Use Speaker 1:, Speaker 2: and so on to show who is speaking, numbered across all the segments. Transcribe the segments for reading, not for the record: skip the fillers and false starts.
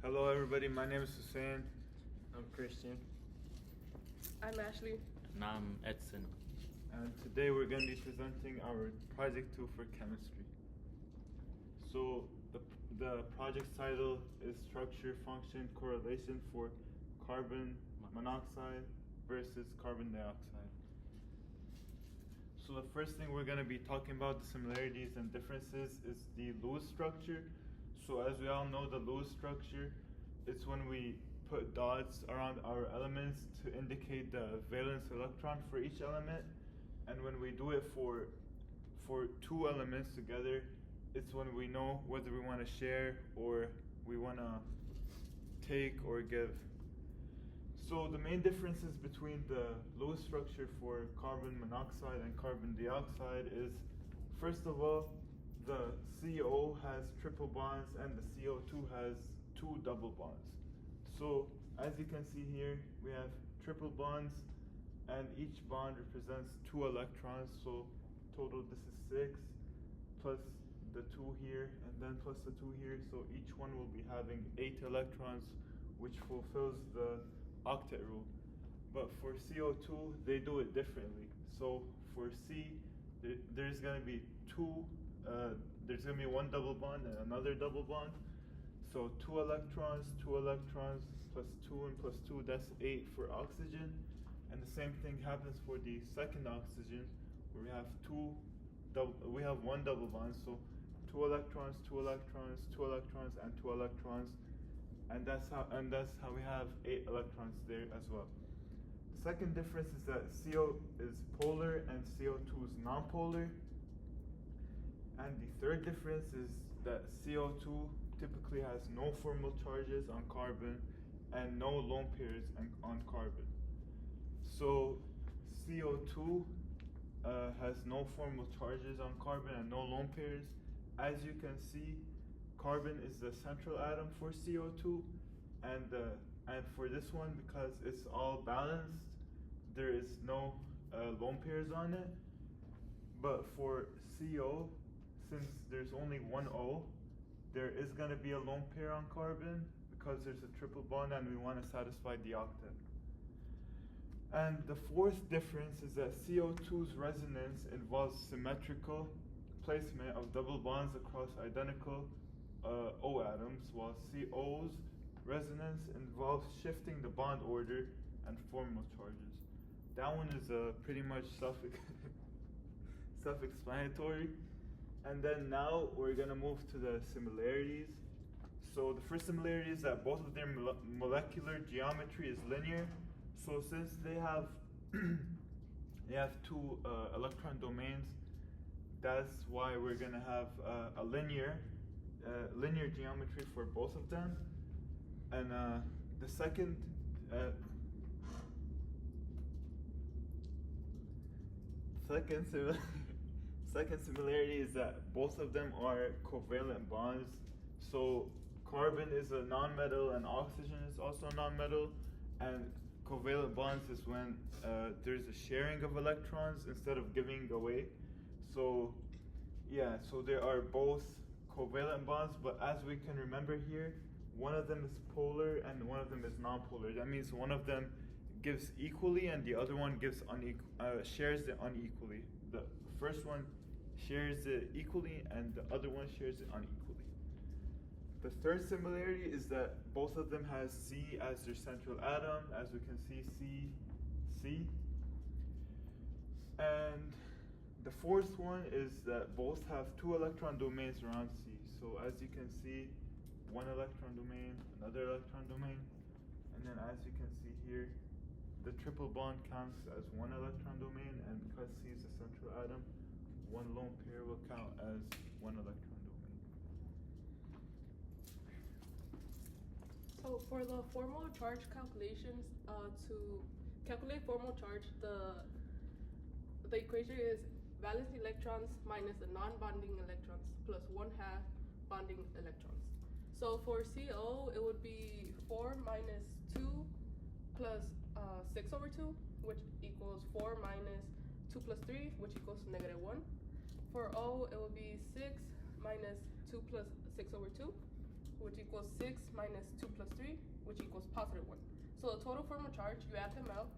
Speaker 1: Hello everybody, my name is Hussein.
Speaker 2: I'm Christian.
Speaker 3: I'm Ashley.
Speaker 4: And I'm Edson.
Speaker 1: And today we're going to be presenting our project 2 for chemistry. So the project's title is Structure Function Correlation for Carbon Monoxide versus Carbon Dioxide. So the first thing we're going to be talking about, the similarities and differences, is the Lewis structure. So as we all know, the Lewis structure, it's when we put dots around our elements to indicate the valence electron for each element. And when we do it for two elements together, it's when we know whether we want to share or we want to take or give. So the main differences between the Lewis structure for carbon monoxide and carbon dioxide is, first of all, the CO has triple bonds and the CO2 has two double bonds. So as you can see here, we have triple bonds and each bond represents 2 electrons. So total this is 6 plus the 2 here and then plus the 2 here. So each one will be having 8 electrons, which fulfills the octet rule. But for CO2, they do it differently. So for C, there's going to be there's going to be one double bond and another double bond. So 2 electrons, plus 2 and plus 2, that's 8 for oxygen. And the same thing happens for the second oxygen, where we have one double bond. So 2 electrons, 2 electrons, 2 electrons, and 2 electrons. And that's how we have 8 electrons there as well. The second difference is that CO is polar and CO2 is nonpolar. And the third difference is that CO2 typically has no formal charges on carbon and no lone pairs on carbon. So CO2 has no formal charges on carbon and no lone pairs. As you can see, carbon is the central atom for CO2, and for this one, because it's all balanced, there is no lone pairs on it. But for CO, since there's only one O, there is going to be a lone pair on carbon because there's a triple bond and we want to satisfy the octet. And the fourth difference is that CO2's resonance involves symmetrical placement of double bonds across identical O atoms, while CO's resonance involves shifting the bond order and formal charges. That one is pretty much self-explanatory. And then now we're going to move to the similarities. So the first similarity is that both of their molecular geometry is linear. So since they have 2 electron domains, that's why we're going to have a linear geometry for both of them. And the second similarity is that both of them are covalent bonds. So carbon is a nonmetal and oxygen is also a nonmetal. And covalent bonds is when there's a sharing of electrons instead of giving away. So there are both covalent bonds, but as we can remember here, one of them is polar and one of them is nonpolar. That means one of them gives equally and the other one gives shares it unequally. The first one shares it equally and the other one shares it unequally. The third similarity is that both of them has C as their central atom. As we can see, C. And the fourth one is that both have 2 electron domains around C. So as you can see, 1 electron domain, another electron domain, and then as you can see here, the triple bond counts as 1 electron domain, and because C is the central atom, 1 lone pair will count as 1 electron domain.
Speaker 3: So for the formal charge calculations, to calculate formal charge, the equation is valence electrons minus the non-bonding electrons plus 1/2 bonding electrons. So for CO, it would be 4 minus 2 plus 6/2, which equals 4 minus 2 plus 3, which equals -1. For O, it would be 6 minus 2 plus 6/2, which equals 6 minus 2 plus 3, which equals positive 1. So the total formal charge, you add them up,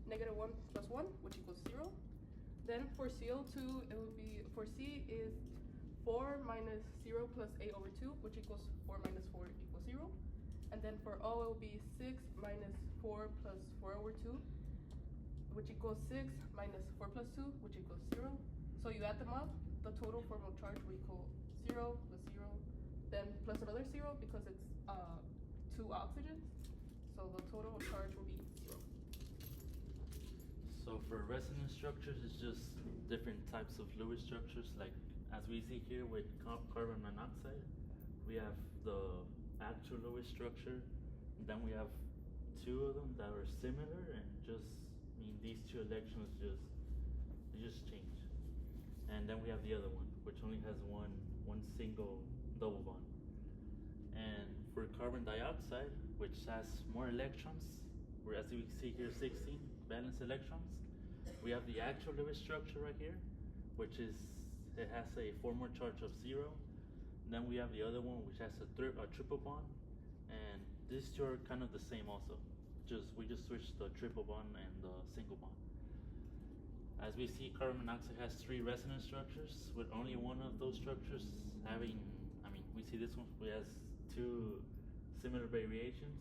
Speaker 3: negative 1 plus 1, which equals 0. Then for CO2, it would be, for C is 4 minus 0 plus A over 2, which equals 4 minus 4 equals 0. And then for O, it will be 6 minus 4 plus 4 over 2, which equals 6 minus 4 plus 2, which equals 0. So you add them up, the total formal charge will equal 0 plus 0, then plus another 0 because it's 2 oxygens. So the total charge will be 0.
Speaker 2: So for resonance structures, it's just different types of Lewis structures. Like as we see here with carbon monoxide, we have the actual Lewis structure. And then we have two of them that are similar, and these two electrons just change. And then we have the other one, which only has one single double bond. And for carbon dioxide, which has more electrons, where as we see here 16 valence electrons, we have the actual Lewis structure right here, which is, it has a formal charge of 0. Then we have the other one, which has a triple bond, and these two are kind of the same also. We just switched the triple bond and the single bond. As we see, carbon monoxide has 3 resonance structures, with only one of those structures having, we see this one, it has 2 similar variations,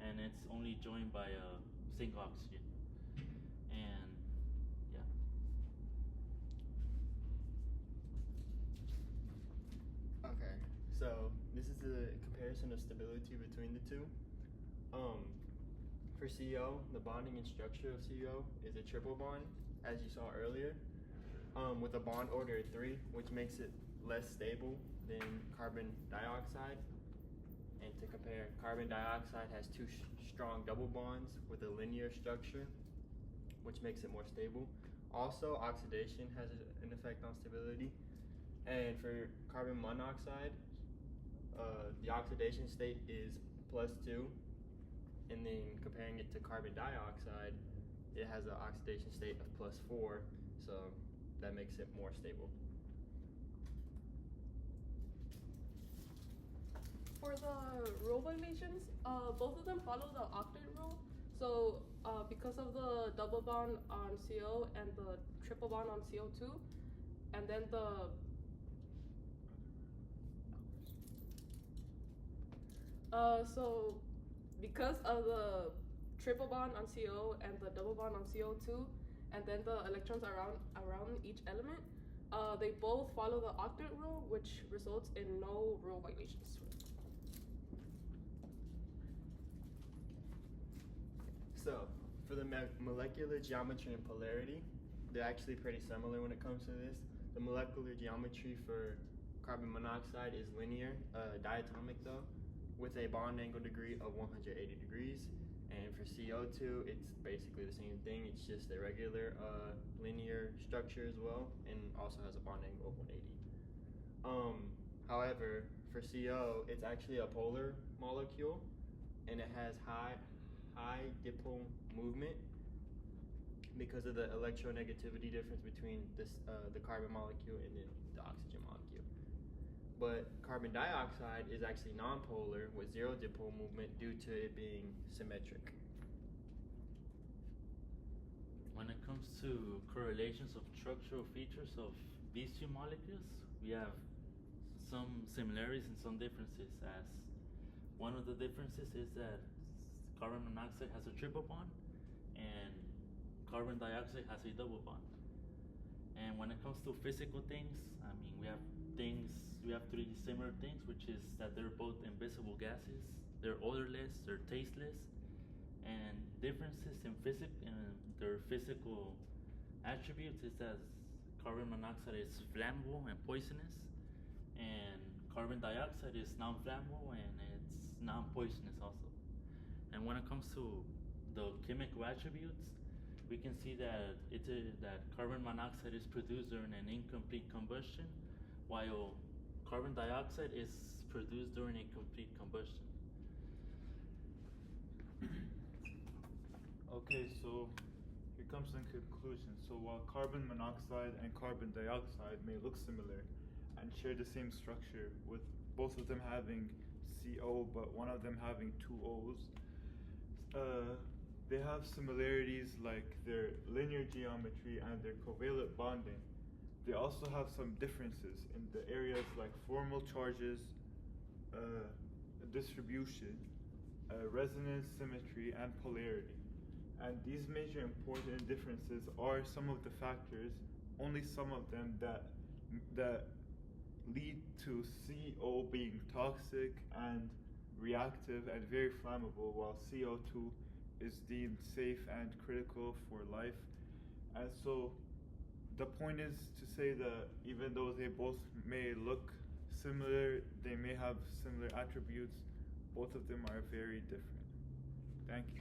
Speaker 2: and it's only joined by a single oxygen. And yeah.
Speaker 4: Okay, so this is a comparison of stability between the two. For CO, the bonding and structure of CO is a triple bond, as you saw earlier, with a bond order of 3, which makes it less stable than carbon dioxide. And to compare, carbon dioxide has 2 strong double bonds with a linear structure, which makes it more stable. Also, oxidation has an effect on stability. And for carbon monoxide, the oxidation state is +2. And then comparing it to carbon dioxide, it has an oxidation state of +4, so that makes it more stable.
Speaker 3: For the rule violations, both of them follow the octet rule. So because of the double bond on CO and the triple bond on CO2, and then so because of the triple bond on CO and the double bond on CO2, and then the electrons around each element, they both follow the octet rule, which results in no rule violations.
Speaker 4: So, for the molecular geometry and polarity, they're actually pretty similar when it comes to this. The molecular geometry for carbon monoxide is linear, diatomic though, with a bond angle degree of 180 degrees. And for CO2, it's basically the same thing. It's just a regular linear structure as well, and also has a bond angle of 180. However, for CO, it's actually a polar molecule, and it has high dipole movement because of the electronegativity difference between the carbon molecule and then the oxygen molecule. But carbon dioxide is actually nonpolar with 0 dipole movement due to it being symmetric.
Speaker 2: When it comes to correlations of structural features of these two molecules, we have some similarities and some differences. As one of the differences is that carbon monoxide has a triple bond and carbon dioxide has a double bond. And when it comes to physical things, we have 3 similar things, which is that they're both invisible gases, they're odorless, they're tasteless, and differences in their physical attributes is that carbon monoxide is flammable and poisonous, and carbon dioxide is non-flammable and it's non-poisonous also. And when it comes to the chemical attributes, we can see that that carbon monoxide is produced during an incomplete combustion, while carbon dioxide is produced during a complete combustion.
Speaker 1: Okay, so here comes the conclusion. So while carbon monoxide and carbon dioxide may look similar and share the same structure with both of them having CO, but one of them having two O's. They have similarities like their linear geometry and their covalent bonding. They also have some differences in the areas like formal charges, distribution, resonance, symmetry, and polarity. And these major important differences are some of the factors, only some of them, that lead to CO being toxic and reactive and very flammable, while CO2 is deemed safe and critical for life. And so the point is to say that even though they both may look similar, they may have similar attributes, both of them are very different. Thank you.